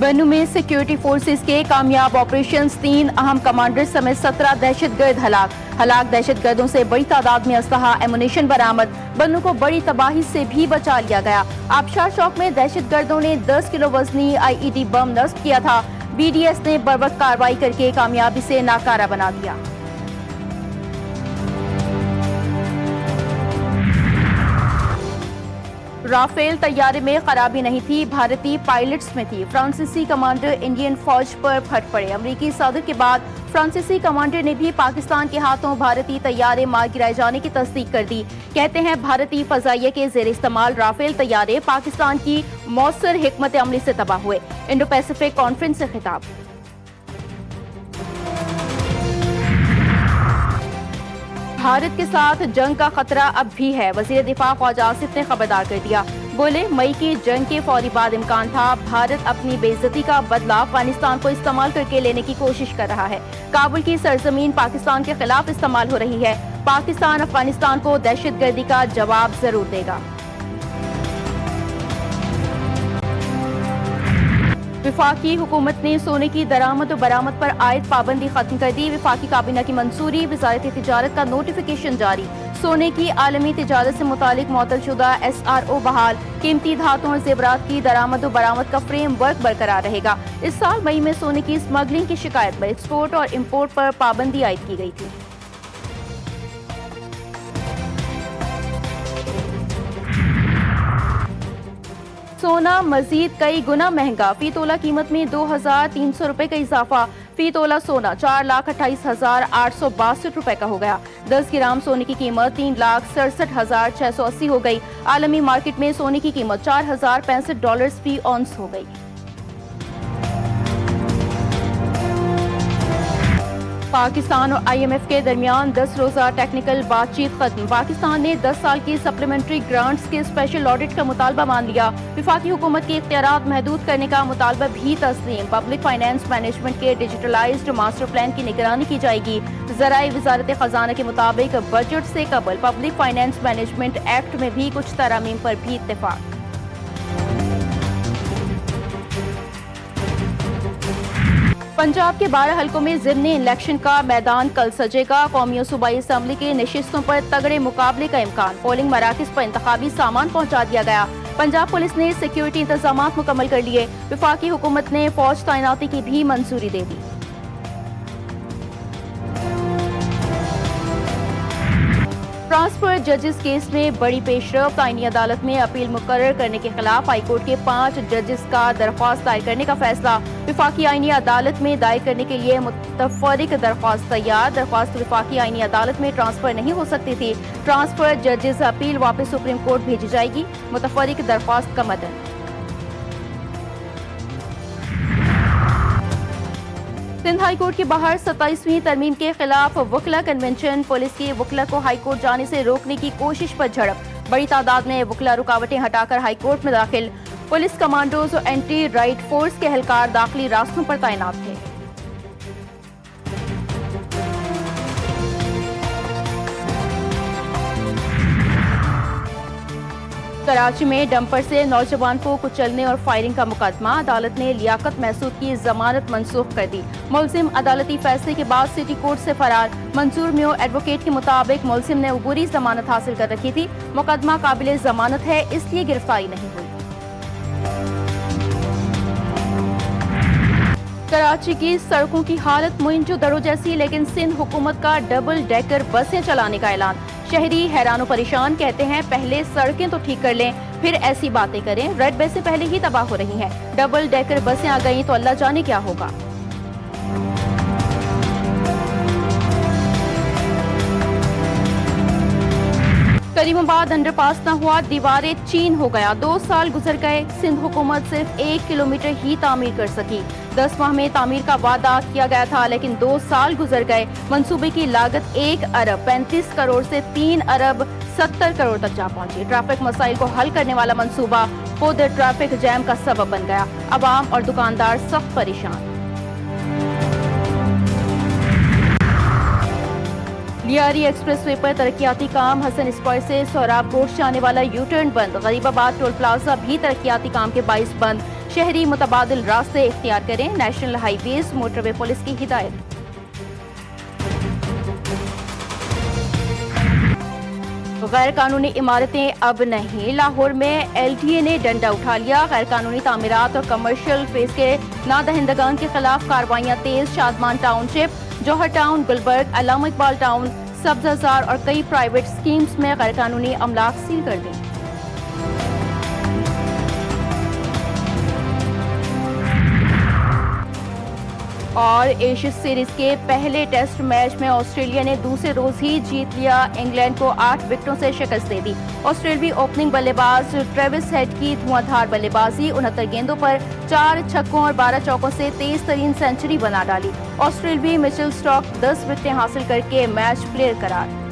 बन्नू में security forces के कामयाब ऑपरेशंस, 3 अहम कमांडर समेत 17 दहशतगर्द हलाक दहशतगर्दों से बड़ी तादाद में असलहा एमुनेशन बरामद। बन्नू को बड़ी तबाही से भी बचा लिया गया। आबशार चौक में दहशतगर्दों ने 10 किलो वजनी IED बम नस्ब किया था। BDS ने बर्वक्त कार्रवाई करके कामयाबी से नाकारा बना दिया। राफेल तैयारे में खराबी नहीं थी, भारतीय पायलट्स में थी। फ्रांसीसी कमांडर इंडियन फौज पर फट पड़े। अमेरिकी सदर के बाद फ्रांसीसी कमांडर ने भी पाकिस्तान के हाथों भारतीय तैयारे मार गिराए जाने की तस्दीक कर दी। कहते हैं भारतीय फजाइया के जेर इस्तेमाल राफेल तैयारे पाकिस्तान की मौसर हिकमत अमली से तबाह हुए। इंडो पैसिफिक कॉन्फ्रेंस से खिताब। भारत के साथ जंग का खतरा अब भी है, वजीर दिफा ख्वाजा आसिफ ने खबरदार कर दिया। बोले, मई की जंग के फौरी बाद इम्कान था। भारत अपनी बेइज्जती का बदला अफगानिस्तान को इस्तेमाल करके लेने की कोशिश कर रहा है। काबुल की सरजमीन पाकिस्तान के खिलाफ इस्तेमाल हो रही है। पाकिस्तान अफगानिस्तान को दहशतगर्दी का जवाब जरूर देगा। विफाकी हुकूमत ने सोने की दरामद और बरामद पर आयद पाबंदी खत्म कर दी। विफाकी काबीना की मंजूरी, वजारत तिजारत का नोटिफिकेशन जारी। सोने की आलमी तिजारत से मुतालिक मुअत्तलशुदा SRO बहाल। कीमती धातुओं और जेवरात की दरामद और बरामद का फ्रेमवर्क बरकरार रहेगा। इस साल मई में सोने की स्मगलिंग की शिकायत पर एक्सपोर्ट और इम्पोर्ट पर पाबंदी आयद की गई थी। सोना मजीद कई गुना महंगा, फी तोला कीमत में 2,300 रुपए का इजाफा। फी तोला सोना 4,28,862 रुपए का हो गया। 10 ग्राम सोने की कीमत 3,67,680 हो गई। आलमी मार्केट में सोने की कीमत $4,065 फी औंस हो गई। पाकिस्तान और IMF के दरमियान 10 रोजा टेक्निकल बातचीत खत्म। पाकिस्तान ने 10 साल की सप्लीमेंट्री ग्रांट्स के स्पेशल ऑडिट का मुतालबा मान लिया। विफाकी हुकूमत के इख्तियारात महदूद करने का मुतालबा भी तस्लीम। पब्लिक फाइनेंस मैनेजमेंट के डिजिटलाइज्ड मास्टर प्लान की निगरानी की जाएगी। ज़राए वजारत खजाना के मुताबिक बजट से कबल पब्लिक फाइनेंस मैनेजमेंट एक्ट में भी कुछ तरमीम पर भी इत्तेफाक। पंजाब के 12 हलकों में ज़िमनी इलेक्शन का मैदान कल सजेगा। कौमी और सूबाई असम्बली के नशिस्तों पर तगड़े मुकाबले का इम्कान। पोलिंग मराकज पर इंतखाबी सामान पहुंचा दिया गया। पंजाब पुलिस ने सिक्योरिटी इंतजामात मुकम्मल कर लिए। विफाकी हुकूमत ने फौज तैनाती की भी मंजूरी दे दी। ट्रांसफर जजेस केस में बड़ी पेशरफ्त। आईनी अदालत में अपील मुकर्रर करने के खिलाफ हाईकोर्ट के 5 जजेस का दरख्वास्त दायर करने का फैसला। विफाकी आईनी अदालत में दायर करने के लिए मुतफर्रिक दरख्वास्त तैयार। दरख्वास्त विफाकी आईनी अदालत में ट्रांसफर नहीं हो सकती थी। ट्रांसफर जजेस अपील वापस सुप्रीम कोर्ट भेजी जाएगी। मुतफर्रिक दरख्वास्त का मतन। सिंध हाई कोर्ट के बाहर 27वीं तरमीम के खिलाफ वकला कन्वेंशन। पुलिस के वकला को हाई कोर्ट जाने से रोकने की कोशिश पर झड़प। बड़ी तादाद में वकला रुकावटें हटाकर हाई कोर्ट में दाखिल। पुलिस कमांडोज और एंटी राइट फोर्स के एहलकार दाखिली रास्तों पर तैनात थे। कराची में डंपर से नौजवान को कुचलने और फायरिंग का मुकदमा। अदालत ने लियाकत महसूद की जमानत मंसूख कर दी। मुलजिम अदालती फैसले के बाद सिटी कोर्ट से फरार। मंसूर म्यो एडवोकेट के मुताबिक मुलजिम ने अबूरी जमानत हासिल कर रखी थी। मुकदमा काबिल जमानत है, इसलिए गिरफ्तारी नहीं हुई। कराची की सड़कों की हालत मुइंजो दड़ो जैसी, लेकिन सिंध हुकूमत का डबल डेकर बसें चलाने का ऐलान। शहरी हैरान परेशान, कहते हैं पहले सड़कें तो ठीक कर लें, फिर ऐसी बातें करें। रेड बसें पहले ही तबाह हो रही हैं, डबल डेकर बसें आ गई तो अल्लाह जाने क्या होगा। करीमाबाद अंडरपास न हुआ, दीवारें चीन हो गया। 2 साल गुजर गए, सिंध हुकूमत सिर्फ 1 किलोमीटर ही तामीर कर सकी। 10 माह में तामीर का वादा किया गया था, लेकिन 2 साल गुजर गए। मंसूबे की लागत 1 अरब 35 करोड़ से 3 अरब 70 करोड़ तक जा पहुंची। ट्रैफिक मसाइल को हल करने वाला मंसूबा खुद ट्रैफिक जैम का सबब बन गया। अवाम और दुकानदार सख्त परेशान। लियारी एक्सप्रेसवे पर तरक्याती काम। हसन स्क्वायर से सोहराब गोश्त जाने वाला यू टर्न बंद। गरीबाबाद टोल प्लाजा भी तरक्याती काम के बाइस बंद। शहरी मुतबादिल रास्ते इख्तियार करें, नेशनल हाईवेज मोटरवे पुलिस की हिदायत। गैर कानूनी इमारतें अब नहीं, लाहौर में LTA ने डंडा उठा लिया। गैर कानूनी तामीरात और कमर्शियल फेस के नादहिंदगान के खिलाफ कार्रवाइयां तेज। शादमान टाउनशिप, जौहर टाउन, गुलबर्ग, अल्लामा इकबाल टाउन, सब्ज़ाजार और कई प्राइवेट स्कीम्स में गैर कानूनी अमलाक सील कर दी। और एशिया सीरीज के पहले टेस्ट मैच में ऑस्ट्रेलिया ने दूसरे रोज ही जीत लिया, इंग्लैंड को 8 विकेटों से शिकस्त दे दी। ऑस्ट्रेलियावी ओपनिंग बल्लेबाज ट्रेविस हेड की धुआंधार बल्लेबाजी, 69 गेंदों पर 4 छक्कों और 12 चौकों से तेज तरीन सेंचुरी बना डाली। ऑस्ट्रेलियावी मिचेल स्टार्क 10 विकेटें हासिल करके मैच प्लेयर करार।